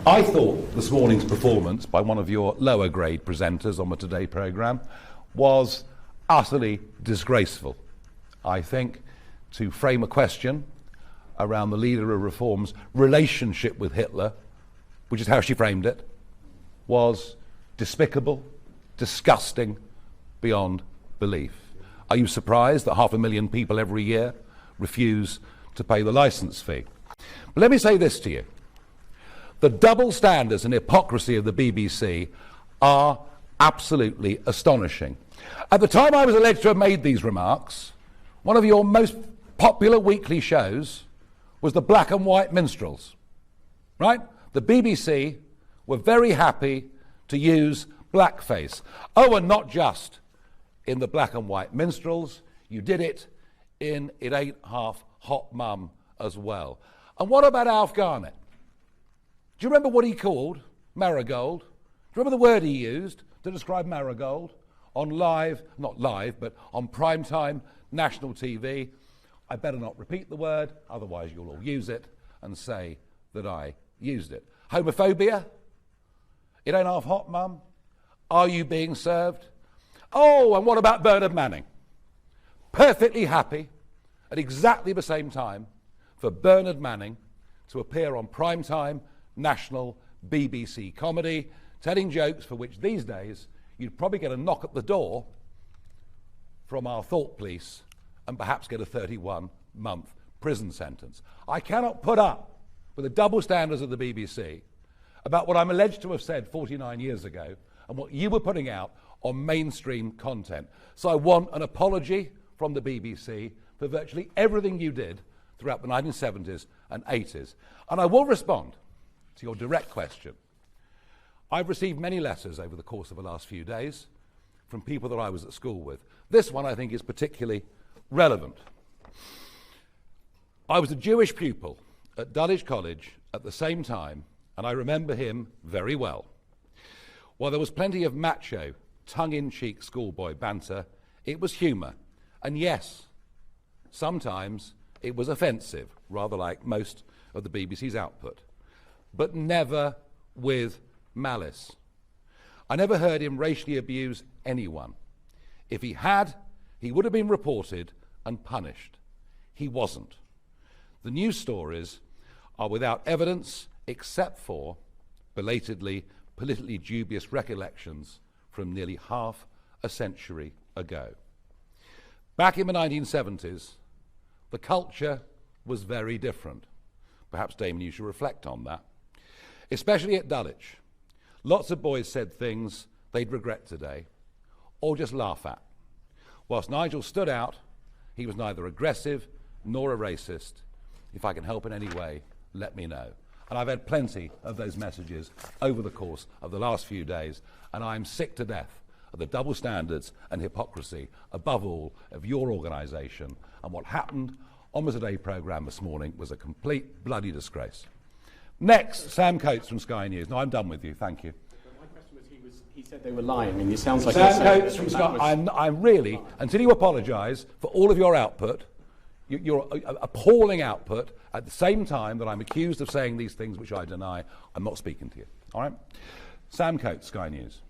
I thought this morning's performance by one of your lower grade presenters on the Today programme was utterly disgraceful. I think to frame a question around the leader of Reform's relationship with Hitler, which is how she framed it, was despicable, disgusting, beyond belief. Are you surprised that 500,000 people every year refuse to pay the licence fee? But let me say this to you. The double standards and hypocrisy of the BBC are absolutely astonishing. At the time I was alleged to have made these remarks, one of your most popular weekly shows was the Black and White Minstrels, right? The BBC were very happy to use blackface. Oh, and not just in the Black and White Minstrels, you did it in It Ain't Half Hot Mum as well. And what about Alf Garnett? Do you remember what he called Marigold? Do you remember the word he used to describe Marigold on not live, but on primetime national TV? I better not repeat the word, otherwise you'll all use it and say that I used it. Homophobia? It ain't half hot, Mum. Are you being served? Oh, and what about Bernard Manning? Perfectly happy at exactly the same time for Bernard Manning to appear on primetime national BBC comedy, telling jokes for which these days you'd probably get a knock at the door from our thought police and perhaps get a 31-month prison sentence. I cannot put up with the double standards of the BBC about what I'm alleged to have said 49 years ago and what you were putting out on mainstream content. So I want an apology from the BBC for virtually everything you did throughout the 1970s and 80s. And I will respond to your direct question. I've received many letters over the course of the last few days from people that I was at school with. This one I think is particularly relevant. I was a Jewish pupil at Dulwich College at the same time, and I remember him very well. While there was plenty of macho, tongue-in-cheek schoolboy banter, it was humour. And yes, sometimes it was offensive, rather like most of the BBC's output, but never with malice. I never heard him racially abuse anyone. If he had, he would have been reported and punished. He wasn't. The news stories are without evidence except for belatedly politically dubious recollections from nearly half a century ago. Back in the 1970s, the culture was very different. Perhaps, Damon, you should reflect on that. Especially at Dulwich. Lots of boys said things they'd regret today, or just laugh at. Whilst Nigel stood out, he was neither aggressive nor a racist. If I can help in any way, let me know. And I've had plenty of those messages over the course of the last few days, and I'm sick to death of the double standards and hypocrisy, above all, of your organisation. And what happened on the Today programme this morning was a complete bloody disgrace. Next, Sam Coates from Sky News. No, I'm done with you, thank you. My question was, he said they were lying, and it sounds like... Sam Coates from Sky... I'm really, until you apologise for all of your output, your appalling output, at the same time that I'm accused of saying these things which I deny, I'm not speaking to you, all right? Sam Coates, Sky News.